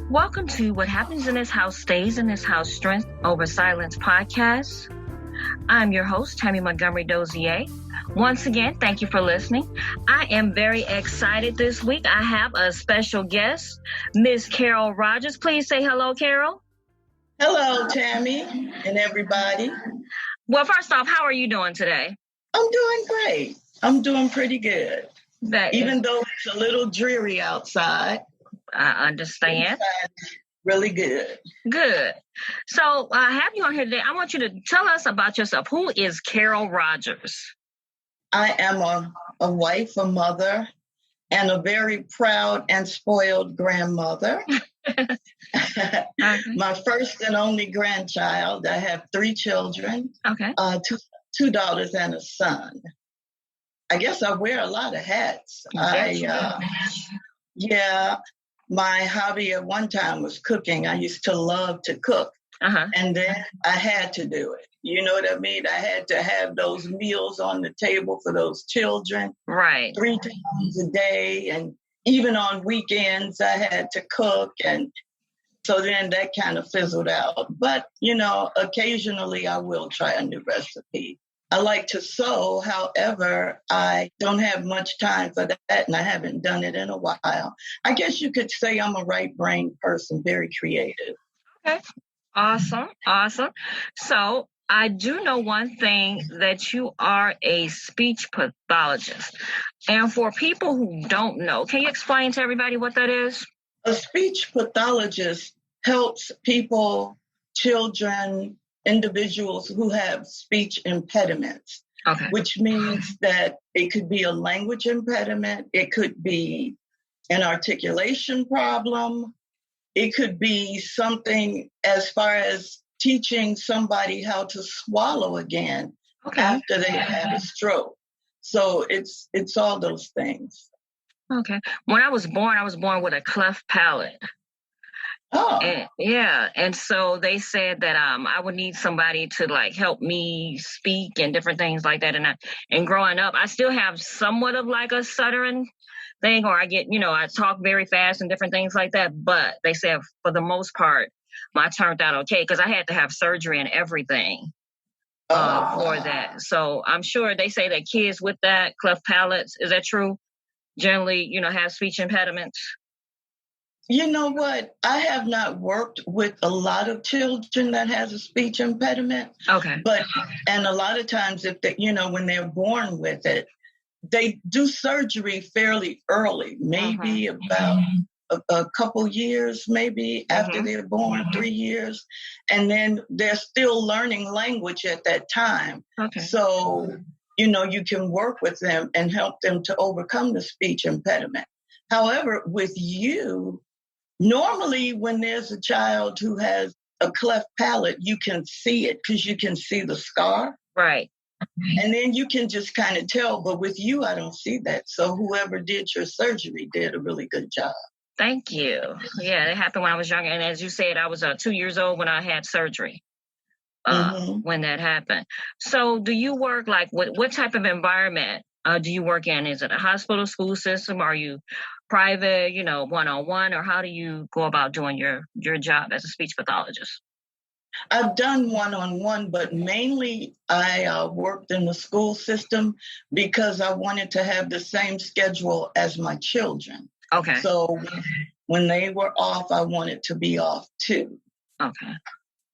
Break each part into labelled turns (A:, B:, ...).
A: Welcome to What Happens in This House Stays in This House Strength Over Silence podcast. I'm your host, Tammy Montgomery Dozier. Once again, thank you for listening. I am very excited this week. I have a special guest, Miss Carol Rodgers. Please say hello, Carol.
B: Hello, Tammy and everybody.
A: Well, first off, how are you doing today?
B: I'm doing great. I'm doing pretty good. Even though it's a little dreary outside.
A: I understand.
B: Really good.
A: Good. So I have you on here today. I want you to tell us about yourself. Who is Carol Rodgers?
B: I am a wife, a mother, and a very proud and spoiled grandmother. My first and only grandchild. I have 3 children.
A: Okay.
B: Two daughters and a son. I guess I wear a lot of hats. My hobby at one time was cooking. I used to love to cook. And then I had to do it. You know what I mean? I had to have those meals on the table for those children.
A: Right.
B: 3 times a day. And even on weekends, I had to cook. And so then that kind of fizzled out. But, occasionally I will try a new recipe. I like to sew. However, I don't have much time for that, and I haven't done it in a while. I guess you could say I'm a right-brained person, very creative.
A: Okay. Awesome. So I do know one thing, that you are a speech pathologist. And for people who don't know, can you explain to everybody what that is?
B: A speech pathologist helps people, children, individuals who have speech impediments, which means that it could be a language impediment, it could be an articulation problem, it could be something as far as teaching somebody how to swallow again after they had a stroke. So it's all those things.
A: Okay. When I was born with a cleft palate.
B: Oh.
A: And so they said that I would need somebody to help me speak and different things like that. And growing up, I still have somewhat of a stuttering thing, or I get, I talk very fast and different things like that. But they said for the most part, mine turned out okay, because I had to have surgery and everything for that. So I'm sure they say that kids with that cleft palates, is that true? Generally, have speech impediments.
B: You know what? I have not worked with a lot of children that has a speech impediment.
A: Okay.
B: And a lot of times if they, when they're born with it, they do surgery fairly early, maybe about a couple years, maybe after they're born, 3 years. And then they're still learning language at that time.
A: Okay.
B: So, you can work with them and help them to overcome the speech impediment. However, with you, normally, when there's a child who has a cleft palate, you can see it because you can see the scar.
A: Right.
B: And then you can just kind of tell. But with you, I don't see that. So whoever did your surgery did a really good job.
A: Thank you. Yeah, it happened when I was younger. And as you said, I was 2 years old when I had surgery when that happened. So do you work what type of environment do you work in? Is it a hospital, school system? Are you private, one-on-one, or how do you go about doing your job as a speech pathologist?
B: I've done one-on-one, but mainly I worked in the school system because I wanted to have the same schedule as my children.
A: Okay.
B: So when they were off, I wanted to be off too.
A: Okay.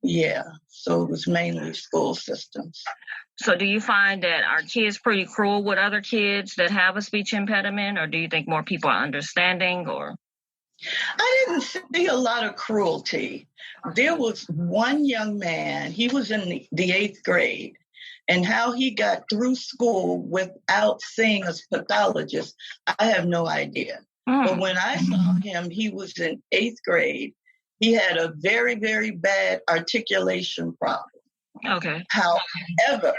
B: Yeah. So it was mainly school systems.
A: So do you find that our kids pretty cruel with other kids that have a speech impediment, or do you think more people are understanding? Or
B: I didn't see a lot of cruelty. There was one young man, he was in the 8th grade, and how he got through school without seeing a pathologist, I have no idea. But when I saw him, he was in 8th grade. He had a very, very bad articulation problem.
A: Okay.
B: However,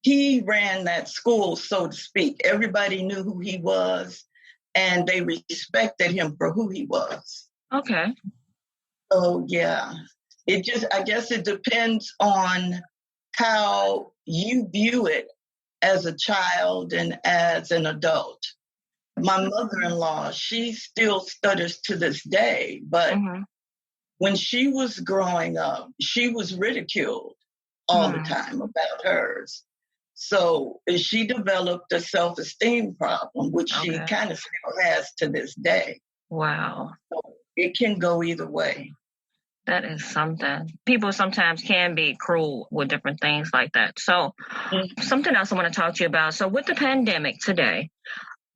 B: he ran that school, so to speak. Everybody knew who he was, and they respected him for who he was.
A: Okay.
B: So, yeah, I guess it depends on how you view it as a child and as an adult. My mother-in-law, she still stutters to this day, but when she was growing up, she was ridiculed all the time about hers. So she developed a self-esteem problem, which she kind of still has to this day.
A: Wow.
B: So it can go either way.
A: That is something. People sometimes can be cruel with different things like that. So something else I want to talk to you about. So with the pandemic today,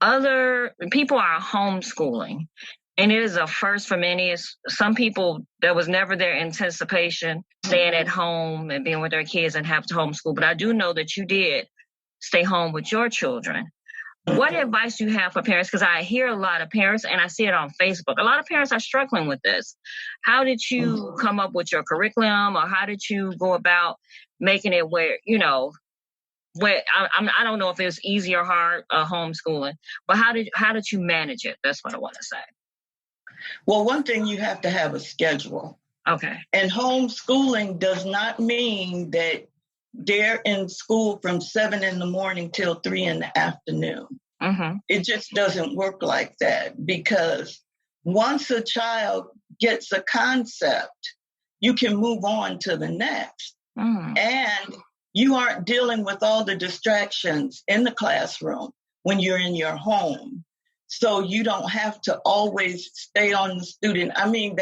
A: other people are homeschooling. And it is a first for many. Some people, that was never their anticipation, staying at home and being with their kids and have to homeschool. But I do know that you did stay home with your children. What advice do you have for parents? Because I hear a lot of parents, and I see it on Facebook, a lot of parents are struggling with this. How did you come up with your curriculum, or how did you go about making it where, I don't know if it was easy or hard homeschooling, but how did you manage it? That's what I want to say.
B: Well, one thing, you have to have a schedule.
A: Okay.
B: And homeschooling does not mean that they're in school from 7 a.m. till 3 p.m. It just doesn't work like that, because once a child gets a concept, you can move on to the next. And you aren't dealing with all the distractions in the classroom when you're in your home. So you don't have to always stay on the student. I mean,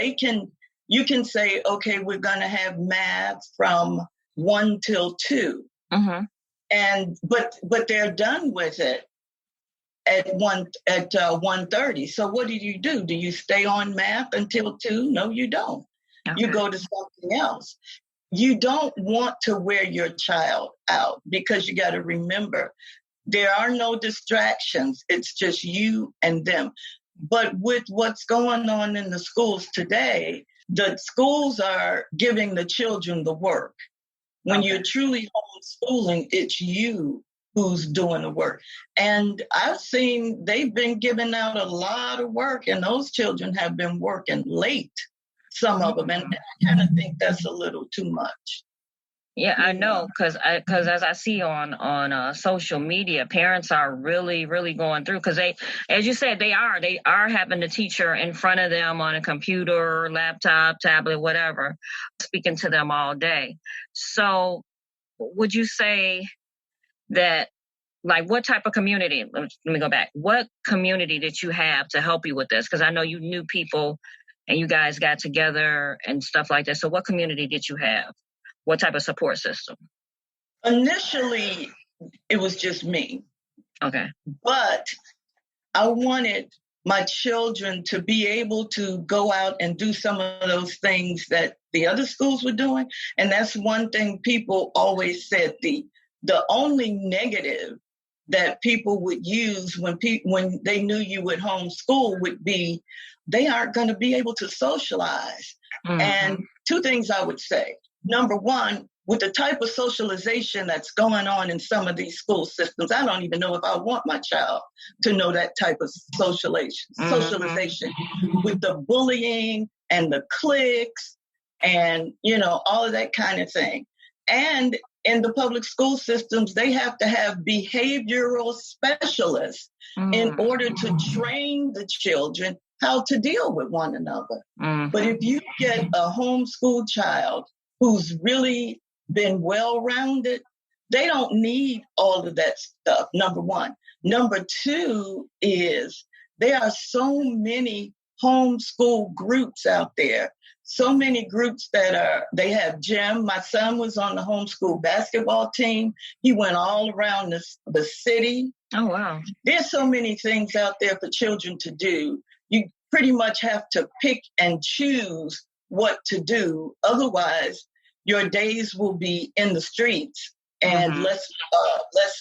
B: you can say, okay, we're going to have math from 1 till 2. But they're done with it at 1:30. So what do? Do you stay on math until 2? No, you don't. Okay. You go to something else. You don't want to wear your child out, because you got to remember, there are no distractions. It's just you and them. But with what's going on in the schools today, the schools are giving the children the work. When you're truly homeschooling, it's you who's doing the work. And I've seen they've been giving out a lot of work, and those children have been working late, some of them. And I kind of think that's a little too much.
A: Yeah, I know, because as I see on social media, parents are really, really going through, because they, as you said, they are having the teacher in front of them on a computer, laptop, tablet, whatever, speaking to them all day. So would you say that, like, what type of community, let me go back, what community did you have to help you with this? Because I know you knew people and you guys got together and stuff like that. So what community did you have? What type of support system?
B: Initially, it was just me.
A: Okay.
B: But I wanted my children to be able to go out and do some of those things that the other schools were doing. And that's one thing people always said. The only negative that people would use when they knew you would homeschool would be they aren't going to be able to socialize. And two things I would say. Number one, with the type of socialization that's going on in some of these school systems, I don't even know if I want my child to know that type of socialization with the bullying and the cliques and, all of that kind of thing. And in the public school systems, they have to have behavioral specialists in order to train the children how to deal with one another. But if you get a homeschool child who's really been well-rounded, they don't need all of that stuff, number one. Number two is there are so many homeschool groups out there, so many groups they have gym. My son was on the homeschool basketball team. He went all around the city.
A: Oh, wow.
B: There's so many things out there for children to do. You pretty much have to pick and choose what to do. Otherwise, your days will be in the streets and less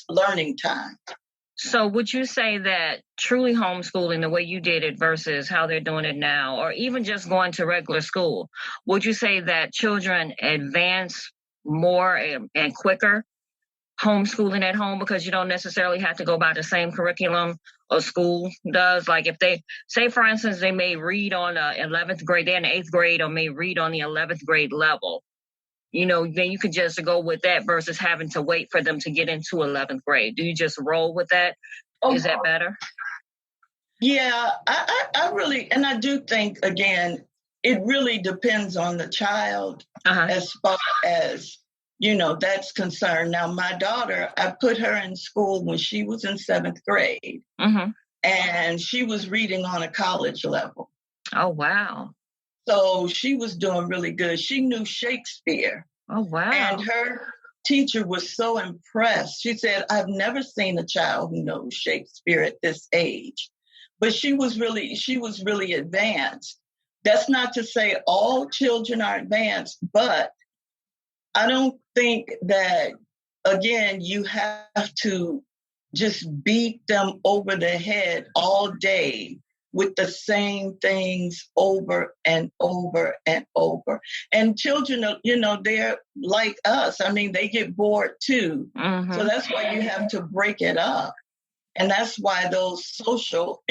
B: learning time.
A: So would you say that truly homeschooling, the way you did it versus how they're doing it now, or even just going to regular school, would you say that children advance more and quicker homeschooling at home because you don't necessarily have to go by the same curriculum a school does? Like if they, say for instance, they may read on 11th grade, they're in the 8th grade, or may read on the 11th grade level. Then you can just go with that versus having to wait for them to get into 11th grade. Do you just roll with that? Is that better?
B: Yeah, I really, and I do think, again, it really depends on the child as far as, that's concerned. Now, my daughter, I put her in school when she was in 7th grade, and she was reading on a college level.
A: Oh, wow.
B: So she was doing really good. She knew Shakespeare.
A: Oh, wow.
B: And her teacher was so impressed. She said, I've never seen a child who knows Shakespeare at this age. But she was really advanced. That's not to say all children are advanced, but I don't think that, again, you have to just beat them over the head all day with the same things over and over and over. And children, they're like us. I mean, they get bored too. So that's why you have to break it up. And that's why those social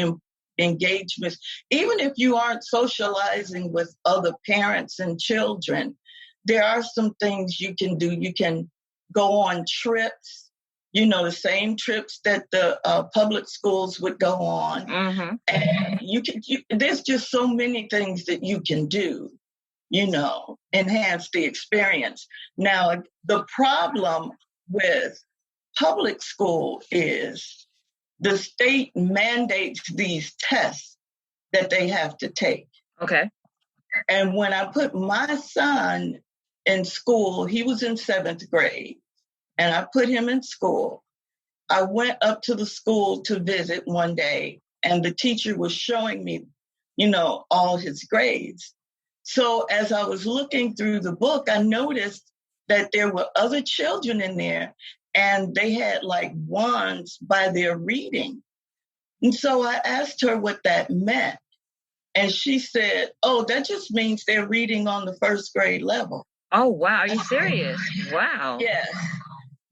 B: engagements, even if you aren't socializing with other parents and children, there are some things you can do. You can go on trips, the same trips that the public schools would go on. And there's just so many things that you can do, enhance the experience. Now, the problem with public school is the state mandates these tests that they have to take.
A: Okay.
B: And when I put my son in school, he was in 7th grade, and I put him in school. I went up to the school to visit one day, and the teacher was showing me, all his grades. So as I was looking through the book, I noticed that there were other children in there, and they had like ones by their reading. And so I asked her what that meant. And she said, oh, that just means they're reading on the 1st grade level.
A: Oh, wow. Are you serious? Wow.
B: Yes.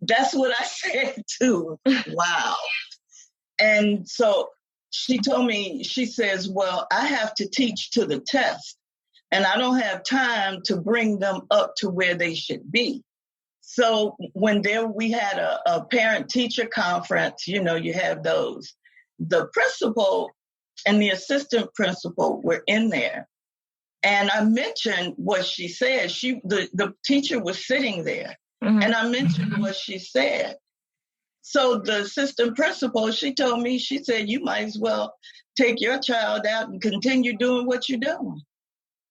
B: That's what I said too. Wow. And so she told me, she says, well, I have to teach to the test, and I don't have time to bring them up to where they should be. So when we had a parent-teacher conference, you have those. The principal and the assistant principal were in there. And I mentioned what she said. The teacher was sitting there. And I mentioned what she said. So the assistant principal, she told me, she said, you might as well take your child out and continue doing what you're doing.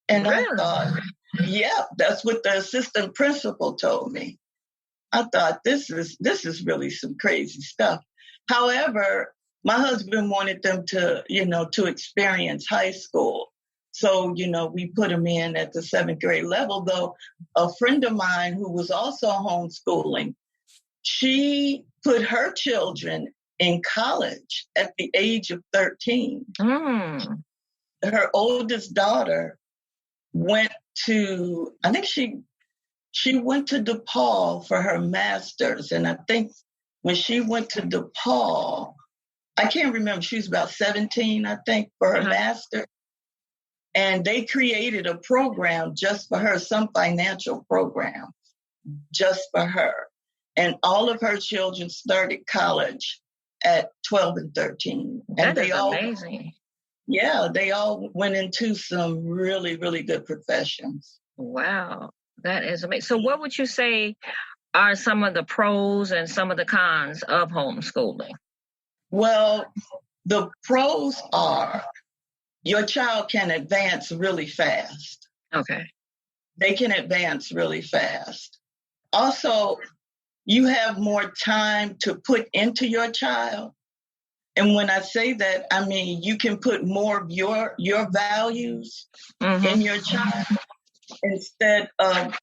B: And really? I thought, yeah, that's what the assistant principal told me. I thought, this is really some crazy stuff. However, my husband wanted them to, to experience high school. So, we put them in at the 7th grade level, though a friend of mine who was also homeschooling, she put her children in college at the age of 13. Her oldest daughter went to, I think she went to DePaul for her master's. And I think when she went to DePaul, I can't remember, she was about 17, I think, for her master's. And they created a program just for her, some financial program just for her. And all of her children started college at 12 and 13. And
A: that is amazing.
B: Yeah, they all went into some really, really good professions.
A: Wow, that is amazing. So what would you say are some of the pros and some of the cons of homeschooling?
B: Well, the pros are your child can advance really fast.
A: Okay.
B: They can advance really fast. Also, you have more time to put into your child. And when I say that, I mean, you can put more of your values in your child instead of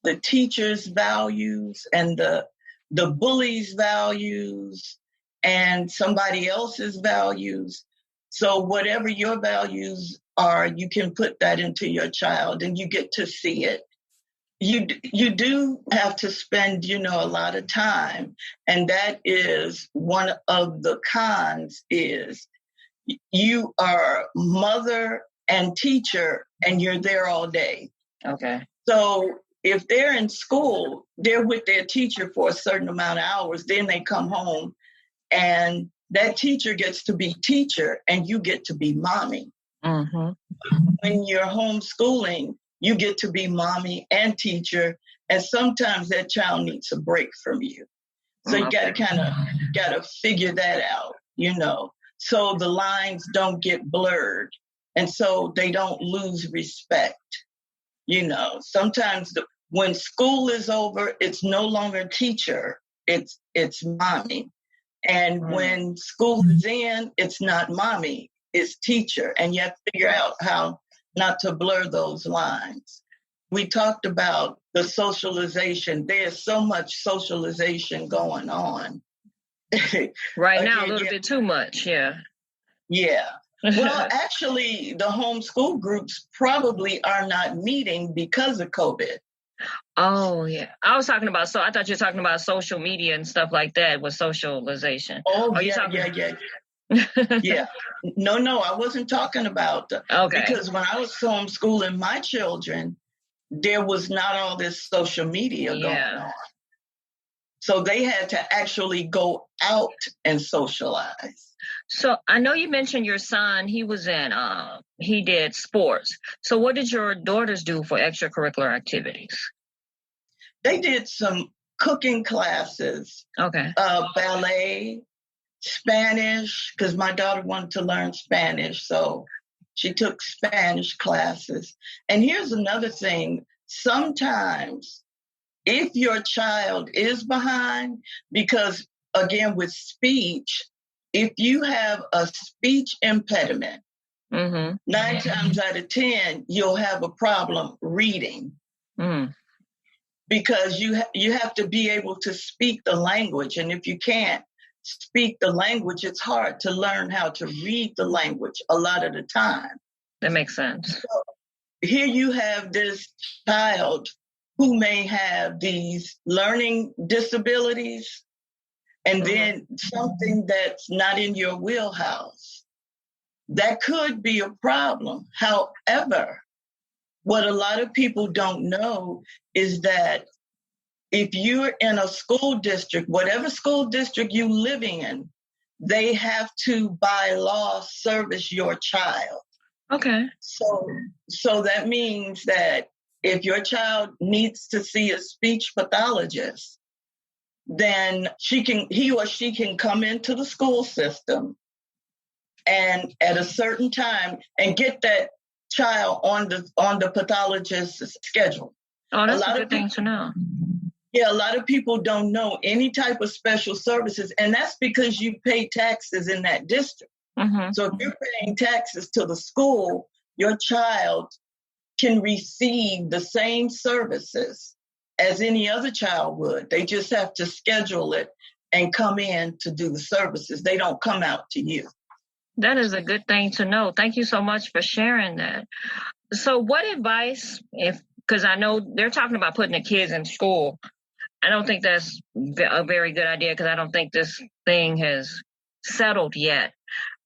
B: the teacher's values and the bully's values and somebody else's values. So whatever your values are, you can put that into your child and you get to see it. You do have to spend, a lot of time. And that is one of the cons is you are mother and teacher and you're there all day.
A: Okay.
B: So if they're in school, they're with their teacher for a certain amount of hours. Then they come home and that teacher gets to be teacher and you get to be mommy. Mm-hmm. When you're homeschooling, you get to be mommy and teacher. And sometimes that child needs a break from you. So you got to figure that out, so the lines don't get blurred. And so they don't lose respect. Sometimes when school is over, it's no longer teacher, it's mommy. And when school is in, it's not mommy, it's teacher. And you have to figure out how not to blur those lines. We talked about the socialization. There's so much socialization going on.
A: Right now, a little bit too much, yeah.
B: Yeah. Well, actually, the homeschool groups probably are not meeting because of COVID.
A: Oh, yeah. I thought you were talking about social media and stuff like that with socialization.
B: Oh, yeah. Yeah. No, I wasn't talking about that. Okay. Because when I was homeschooling my children, there was not all this social media going on. So they had to actually go out and socialize.
A: So I know you mentioned your son, he did sports. So what did your daughters do for extracurricular activities?
B: They did some cooking classes. Okay. Ballet, Spanish, because my daughter wanted to learn Spanish. So she took Spanish classes. And here's another thing. Sometimes if your child is behind, because again, with speech, if you have a speech impediment, 9 times out of 10, you'll have a problem reading. Because you have to be able to speak the language. And if you can't speak the language, it's hard to learn how to read the language a lot of the time.
A: That makes sense.
B: So here you have this child who may have these learning disabilities and then something that's not in your wheelhouse. That could be a problem. However, what a lot of people don't know is that if you're in a school district, whatever school district you're living in, they have to, by law, service your child. Okay. So that means that if your child needs to see a speech pathologist, then he or she can come into the school system and at a certain time and get that child on the pathologist's schedule. Oh, that's a good thing to know. Yeah, a lot of people don't know any type of special services, and that's because you pay taxes in that district. So if you're paying taxes to the school, your child can receive the same services as any other child would. They just have to schedule it and come in to do the services. They don't come out to you.
A: That is a good thing to know. Thank you so much for sharing that. So what advice, because I know they're talking about putting the kids in school. I don't think that's a very good idea because I don't think this thing has settled yet.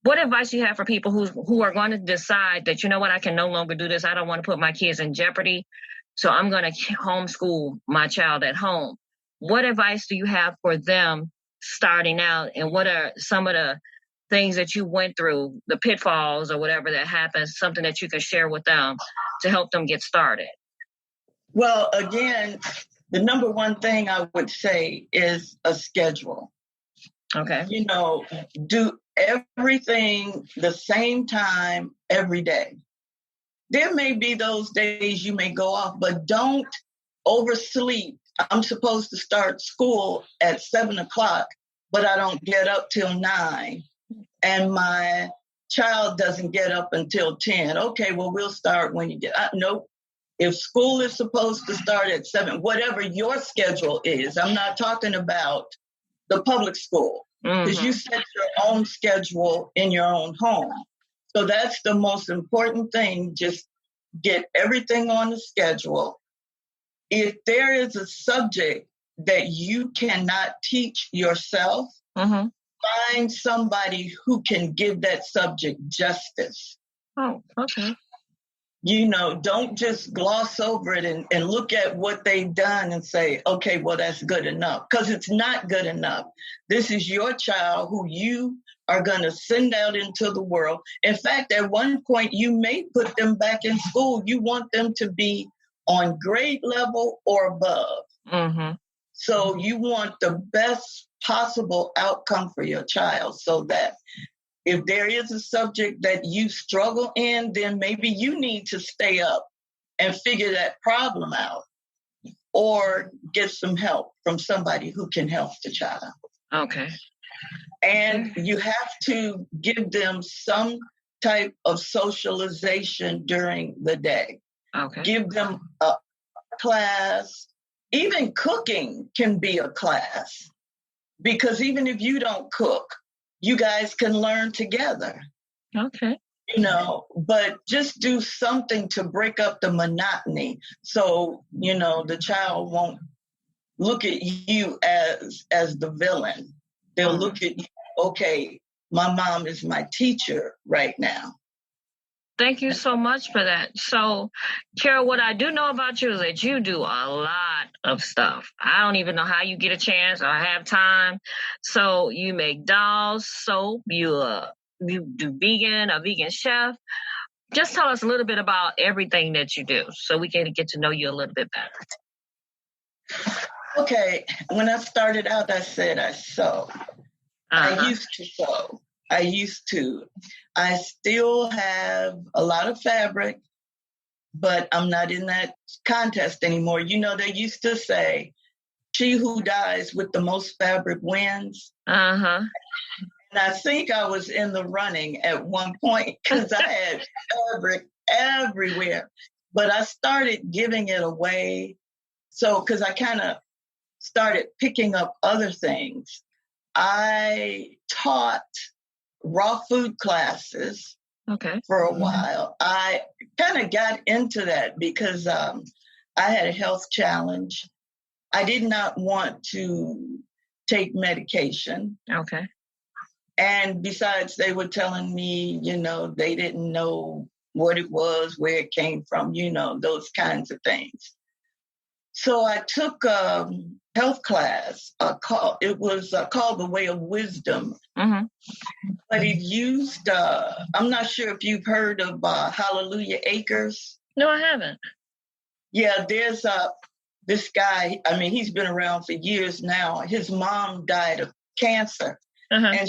A: What advice do you have for people who are going to decide that, you know what, I can no longer do this. I don't want to put my kids in jeopardy. So I'm going to homeschool my child at home. What advice do you have for them starting out? And what are some of the things that you went through, the pitfalls or whatever that happens, something that you can share with them to help them get started?
B: Well, again, the number one thing I would say is a schedule. Okay. Do everything the same time every day. There may be those days you may go off, but don't oversleep. I'm supposed to start school at 7:00, but I don't get up till 9. And my child doesn't get up until 10. Okay, well, we'll start when you get up. Nope. If school is supposed to start at 7, whatever your schedule is, I'm not talking about the public school, because you set your own schedule in your own home. So that's the most important thing. Just get everything on the schedule. If there is a subject that you cannot teach yourself, find somebody who can give that subject justice.
A: Oh, okay.
B: Don't just gloss over it and look at what they've done and say, okay, well, that's good enough. Because it's not good enough. This is your child who you are going to send out into the world. In fact, at one point, you may put them back in school. You want them to be on grade level or above. Mm-hmm. So you want the best possible outcome for your child, so that if there is a subject that you struggle in, then maybe you need to stay up and figure that problem out, or get some help from somebody who can help the child.
A: Okay.
B: And you have to give them some type of socialization during the day.
A: Okay.
B: Give them a class. Even cooking can be a class, because even if you don't cook, you guys can learn together.
A: Okay.
B: But just do something to break up the monotony, so, the child won't look at you as the villain. They'll look at you, okay, my mom is my teacher right now.
A: Thank you so much for that. So, Carol, what I do know about you is that you do a lot of stuff. I don't even know how you get a chance or have time. So you make dolls, soap, you do a vegan chef. Just tell us a little bit about everything that you do so we can get to know you a little bit better.
B: Okay. When I started out, I said I sew. I used to sew. I still have a lot of fabric, but I'm not in that contest anymore. They used to say, she who dies with the most fabric wins.
A: Uh-huh.
B: And I think I was in the running at one point, because I had fabric everywhere. But I started giving it away. So, because I kind of started picking up other things. I taught raw food classes for a while. I kind of got into that because I had a health challenge. I did not want to take medication.
A: Okay.
B: And besides, they were telling me, they didn't know what it was, where it came from, those kinds of things. So I took a health class. Called The Way of Wisdom. Mm-hmm. But it used, I'm not sure if you've heard of Hallelujah Acres.
A: No, I haven't.
B: Yeah, there's this guy, he's been around for years now. His mom died of cancer. Uh-huh. And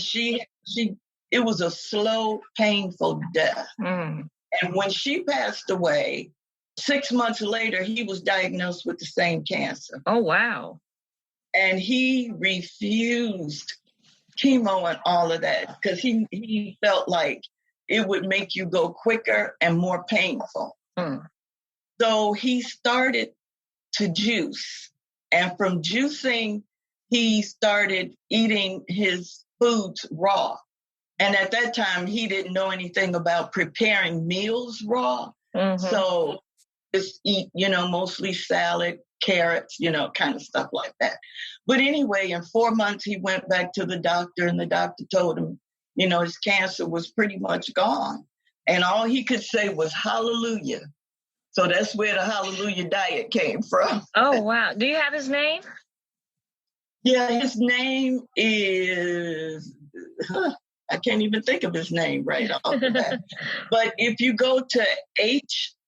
B: it was a slow, painful death. Mm. And when she passed away, 6 months later, he was diagnosed with the same cancer.
A: Oh, wow.
B: And he refused chemo and all of that because he felt like it would make you go quicker and more painful. Mm. So he started to juice. And from juicing, he started eating his foods raw. And at that time, he didn't know anything about preparing meals raw. Mm-hmm. So just eat, mostly salad, carrots, kind of stuff like that. But anyway, in 4 months, he went back to the doctor, and the doctor told him, his cancer was pretty much gone. And all he could say was hallelujah. So that's where the hallelujah diet came from.
A: Oh, wow. Do you have his name?
B: Yeah, his name is, I can't even think of his name right off the bat. But if you go to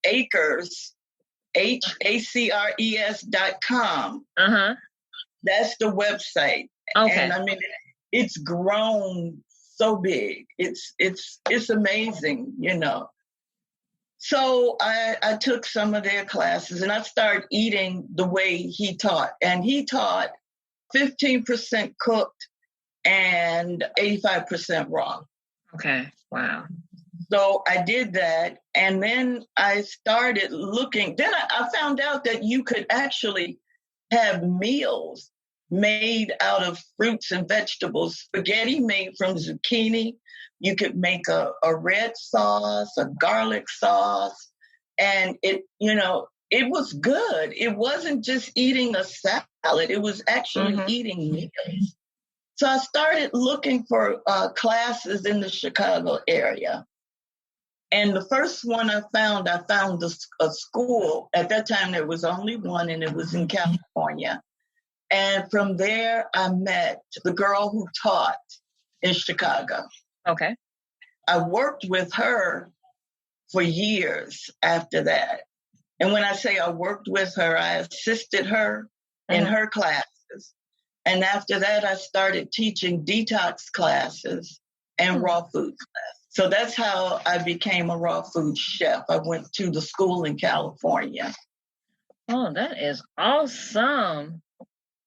B: Acres, HACRES.com, that's the website. Okay. And it's grown so big. It's amazing, So I took some of their classes and I started eating the way he taught. And he taught 15% cooked and 85% raw.
A: Okay. Wow.
B: So I did that. And then I started looking. Then I found out that you could actually have meals made out of fruits and vegetables. Spaghetti made from zucchini. You could make a red sauce, a garlic sauce. And it was good. It wasn't just eating a salad. It was actually eating meals. So I started looking for classes in the Chicago area. And the first one I found a school. At that time, there was only one, and it was in California. And from there, I met the girl who taught in Chicago.
A: Okay.
B: I worked with her for years after that. And when I say I worked with her, I assisted her in her classes. And after that, I started teaching detox classes and raw food classes. So that's how I became a raw food chef. I went to the school in California.
A: Oh, that is awesome.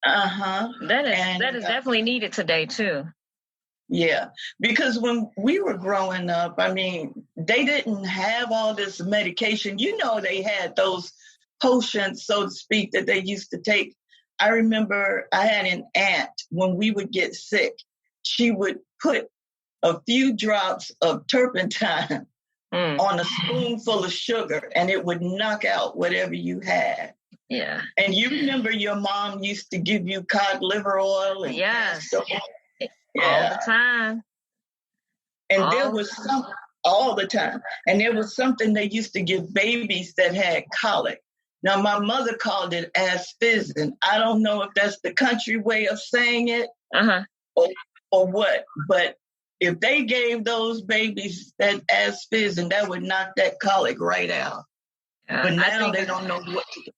A: That is definitely needed today, too.
B: Yeah, because when we were growing up, I mean, they didn't have all this medication. You know, they had those potions, so to speak, that they used to take. I remember I had an aunt, when we would get sick, she would put a few drops of turpentine on a spoonful of sugar, and it would knock out whatever you had.
A: Yeah.
B: And you remember your mom used to give you cod liver oil and castor oil.
A: All the time.
B: And there was all the time. And there was something they used to give babies that had colic. Now, my mother called it asphyxin. I don't know if that's the country way of saying it or what. But if they gave those babies that asphyxin, that would knock that colic right out. But now they don't know what to do.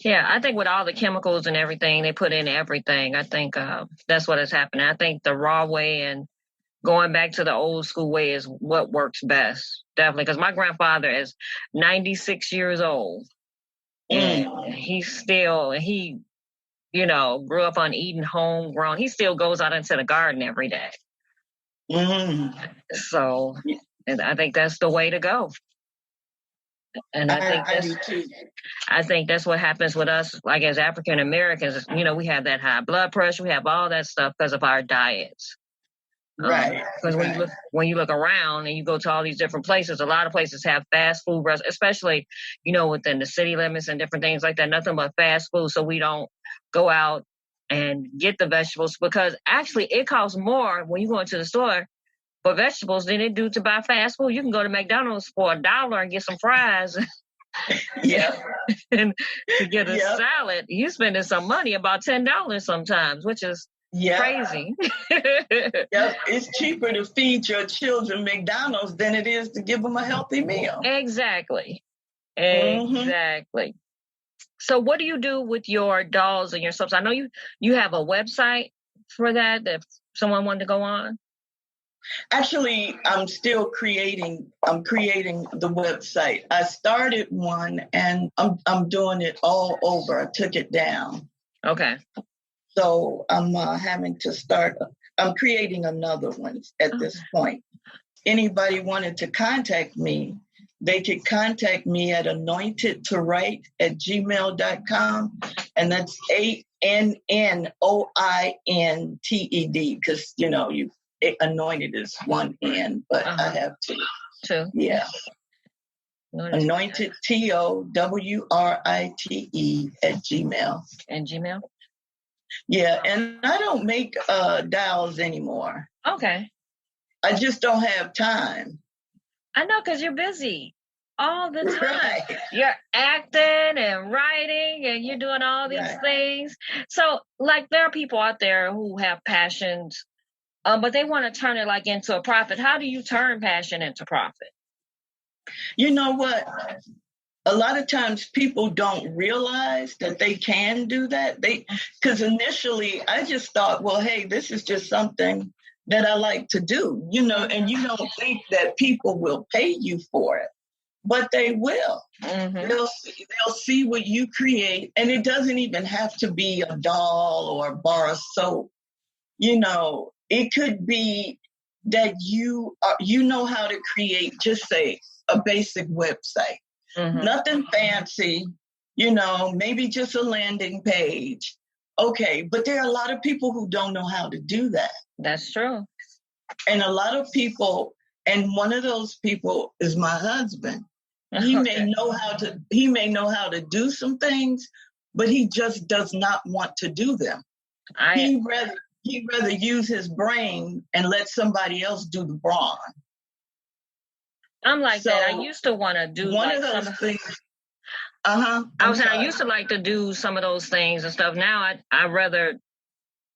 A: Yeah, I think with all the chemicals and everything, they put in everything. I think that's what is happening. I think the raw way and going back to the old school way is what works best. Definitely. Because my grandfather is 96 years old. And he grew up on eating homegrown. He still goes out into the garden every day. So and I think that's the way to go. And I think that's what happens with us, like as African Americans. You know, we have that high blood pressure, we have all that stuff because of our diets.
B: Right.
A: Because when you look around and you go to all these different places, a lot of places have fast food restaurants, especially, within the city limits and different things like that. Nothing but fast food. So we don't go out and get the vegetables, because actually it costs more when you go into the store for vegetables than it do to buy fast food. You can go to McDonald's for $1 and get some fries.
B: Yeah.
A: And to get a salad, you spending some money, about $10 sometimes, which is crazy.
B: It's cheaper to feed your children McDonald's than it is to give them a healthy meal.
A: Exactly. So what do you do with your dolls and your subs? I know you have a website for that if someone wanted to go on.
B: Actually, I'm still creating the website. I started one and I'm doing it all over. I took it down.
A: Okay.
B: So I'm having to I'm creating another one at this point. Anybody wanted to contact me, they could contact me at anointedtowrite@gmail.com. And that's ANNOINTED, because, anointed is one N, but I have two. Yeah. Anointed TOWRITE @gmail.
A: And Gmail?
B: Yeah, and I don't make dolls anymore.
A: Okay.
B: I just don't have time.
A: I know, because you're busy all the time.
B: Right.
A: You're acting and writing and you're doing all these things. So, there are people out there who have passions, but they want to turn it into a profit. How do you turn passion into profit?
B: You know what? A lot of times people don't realize that they can do that. Because initially I just thought, well, hey, this is just something that I like to do, and you don't think that people will pay you for it, but they will. They'll see what you create, and it doesn't even have to be a doll or a bar of soap. It could be that you know how to create, just say, a basic website. Nothing fancy, maybe just a landing page. Okay, but there are a lot of people who don't know how to do that.
A: That's true.
B: And a lot of people, and one of those people is my husband. He may know how to do some things, but he just does not want to do them. He'd rather use his brain and let somebody else do the brawn.
A: I'm like that. I used to want to do
B: one of those things. I
A: used to like to do some of those things and stuff. Now I rather,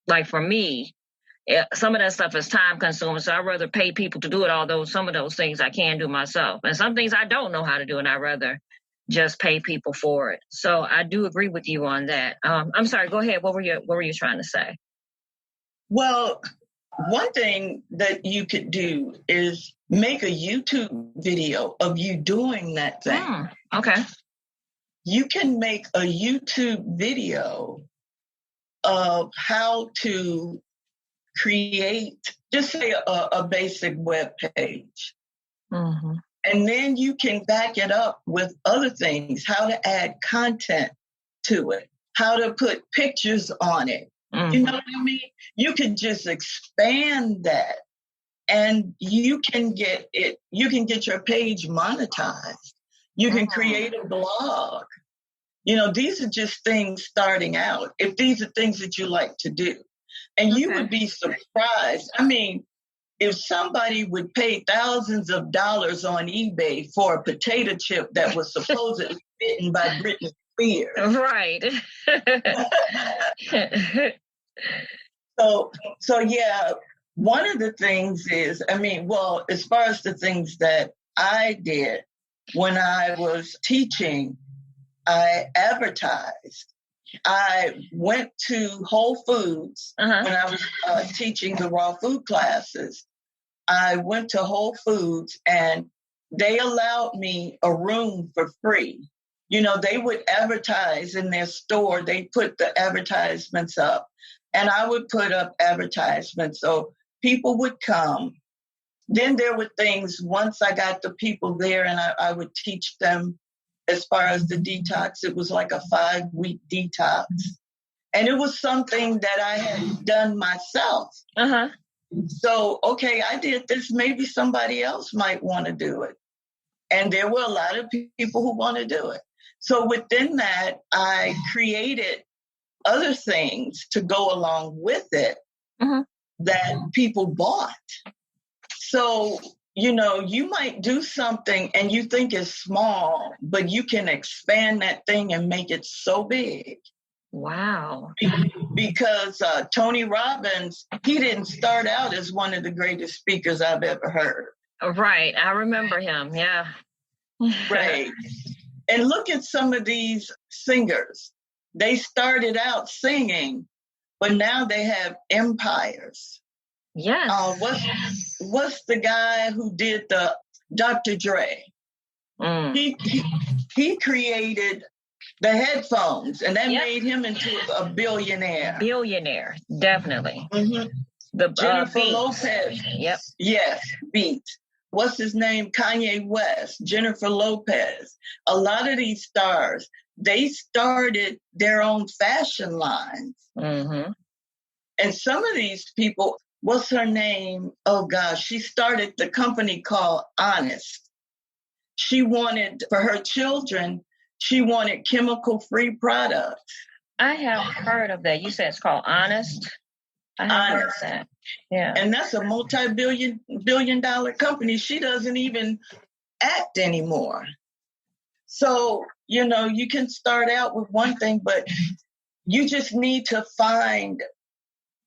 A: like for me, some of that stuff is time consuming, so I'd rather pay people to do it, although some of those things I can do myself. And some things I don't know how to do, and I'd rather just pay people for it. So I do agree with you on that. I'm sorry, go ahead. What were you trying to say?
B: Well, one thing that you could do is make a YouTube video of you doing that thing.
A: Okay.
B: You can make a YouTube video of how to create, just say a basic web page.
A: Mm-hmm.
B: And then you can back it up with other things, how to add content to it, how to put pictures on it. Mm-hmm. You know what I mean? You can just expand that and you can get your page monetized. You can create a blog. You know, these are just things starting out. If these are things that you like to do. And you would be surprised. I mean, if somebody would pay thousands of dollars on eBay for a potato chip that was supposedly written by Britney Spears.
A: Right.
B: So yeah, one of the things is, as far as the things that I did when I was teaching, I advertised. I went to Whole Foods when I was teaching the raw food classes. I went to Whole Foods and they allowed me a room for free. You know, they would advertise in their store. They put the advertisements up and I would put up advertisements. So people would come. Then there were things, once I got the people there and I would teach them as far as the detox, it was like a 5-week detox. And it was something that I had done myself. So, okay, I did this. Maybe somebody else might want to do it. And there were a lot of people who want to do it. So within that, I created other things to go along with it that people bought. So, you know, you might do something and you think it's small, but you can expand that thing and make it so big.
A: Wow.
B: Because Tony Robbins, he didn't start out as one of the greatest speakers I've ever heard.
A: Right. I remember him. Yeah.
B: Right. And look at some of these singers. They started out singing, but now they have empires.
A: Yes.
B: What's the guy who did the Dr. Dre? He created the headphones, and that made him into a billionaire.
A: Billionaire, definitely.
B: The Jennifer Lopez.
A: Yep.
B: Yes, Beat. What's his name? Kanye West, Jennifer Lopez. A lot of these stars, they started their own fashion lines. And some of these people, what's her name? Oh, gosh, she started the company called Honest. She wanted, for her children, she wanted chemical-free products.
A: I have heard of that. You said it's called Honest? I have heard of that. Yeah.
B: And that's a multi-billion-dollar company. She doesn't even act anymore. So, you know, you can start out with one thing, but you just need to find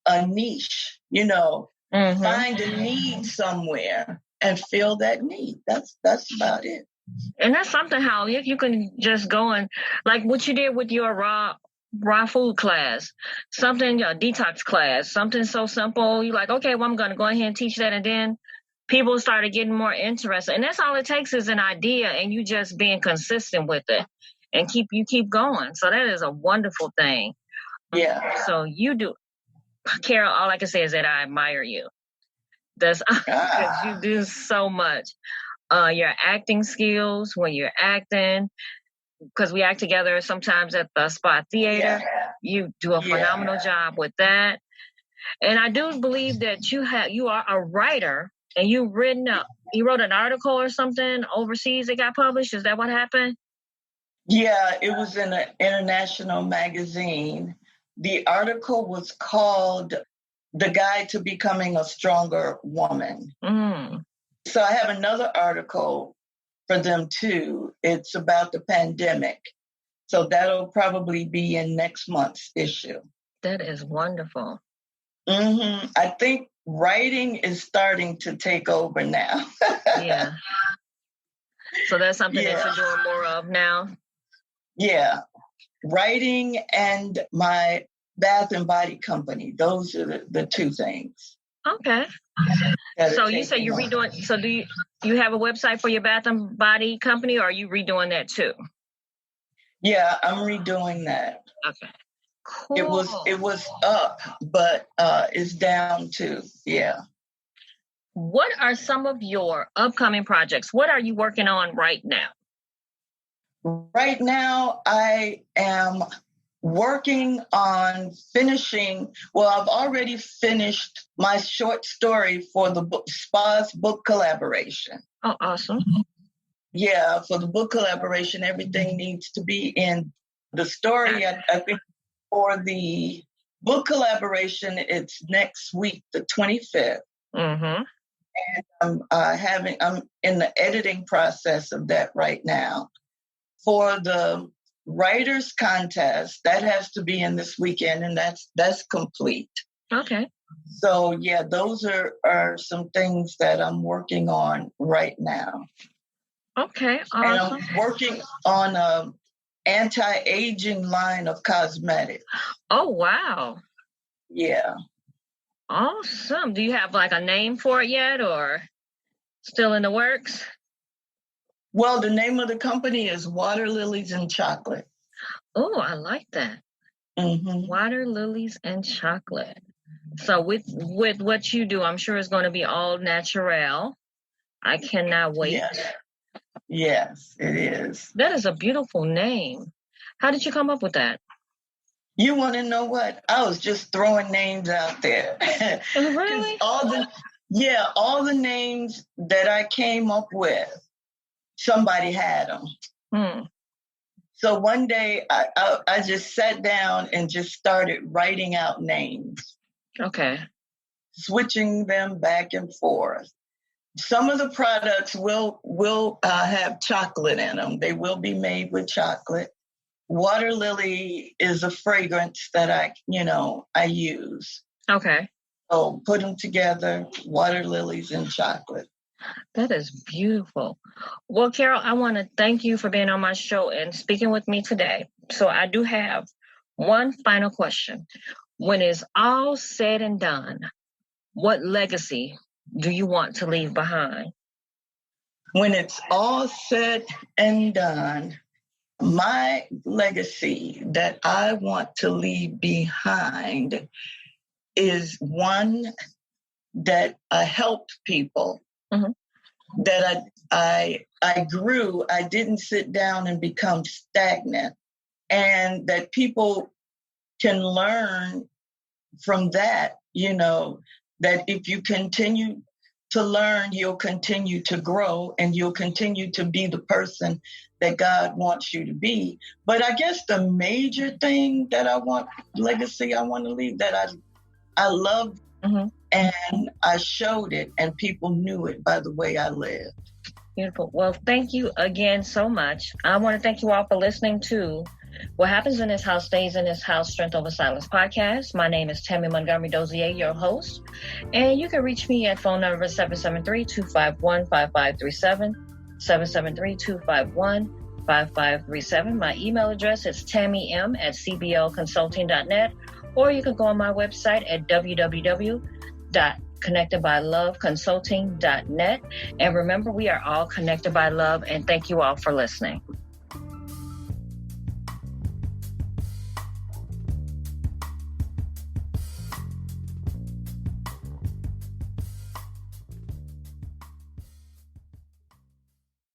B: a niche, you know, find a need somewhere and fill that need. That's about it.
A: And that's something how you can just go and, like what you did with your raw food class, something, a detox class, something so simple. You're like, okay, well, I'm going to go ahead and teach that. And then people started getting more interested. And that's all it takes is an idea and you just being consistent with it and keep going. So that is a wonderful thing.
B: Yeah.
A: So you do, Carol, all I can say is that I admire you. That's because you do so much. Your acting skills when you're acting, because we act together sometimes at the Spot Theater. You do a phenomenal job with that. And I do believe that you are a writer and you wrote an article or something overseas that got published. Is that what happened?
B: Yeah, it was in an international magazine. The article was called The Guide to Becoming a Stronger Woman. So I have another article for them too. It's about the pandemic. So that'll probably be in next month's issue.
A: That is wonderful.
B: I think writing is starting to take over now.
A: Yeah. So that's something that you're doing more of now? Yeah.
B: Writing and my bath and body company. Those are the two things.
A: Okay. So you say you're redoing, so do you have a website for your bath and body company, or are you redoing that too?
B: Yeah, I'm redoing that.
A: Okay. Cool.
B: It was up, but it's down too. Yeah.
A: What are some of your upcoming projects? What are you working on right now?
B: Right now, I am working on finishing. Well, I've already finished my short story for the SPA's book collaboration.
A: Oh, awesome.
B: Yeah, for the book collaboration, everything needs to be in the story. I think for the book collaboration, it's next week, the 25th. And I'm in the editing process of that right now. For the writers contest, that has to be in this weekend, and that's complete.
A: Okay.
B: So yeah, those are some things that I'm working on right now.
A: Okay, awesome.
B: And I'm working on a anti-aging line of cosmetics.
A: Oh, wow.
B: Yeah.
A: Awesome. Do you have like a name for it yet, or still in the works?
B: Well, the name of the company is Water Lilies and Chocolate.
A: Oh, I like that. Water Lilies and Chocolate. So with what you do, I'm sure it's going to be all natural. I cannot wait.
B: Yes, it is.
A: That is a beautiful name. How did you come up with that?
B: You want to know what? I was just throwing names out there.
A: Really?
B: all the names that I came up with, somebody had them. So one day I just sat down and just started writing out names.
A: Okay.
B: Switching them back and forth. Some of the products will have chocolate in them. They will be made with chocolate. Water Lily is a fragrance that I use.
A: Okay.
B: So put them together, Water Lilies and chocolate.
A: That is beautiful. Well, Carol, I want to thank you for being on my show and speaking with me today. So I do have one final question. When it's all said and done, what legacy do you want to leave behind?
B: When it's all said and done, my legacy that I want to leave behind is one that I helped people, that I grew. I didn't sit down and become stagnant, and that people can learn from that, that if you continue to learn, you'll continue to grow and you'll continue to be the person that God wants you to be. But I guess the major thing that legacy I want to leave, that I loved and I showed it and people knew it by the way I lived.
A: Beautiful. Well, thank you again so much. I want to thank you all for listening to What Happens in This House Stays in This House, Strength Over Silence podcast. My name is Tammy Montgomery Dozier, your host. And you can reach me at phone number 773-251-5537, 773-251-5537. My email address is tammym@cblconsulting.net, or you can go on my website at www.connectedbyloveconsulting.net. And remember, we are all connected by love, and thank you all for listening.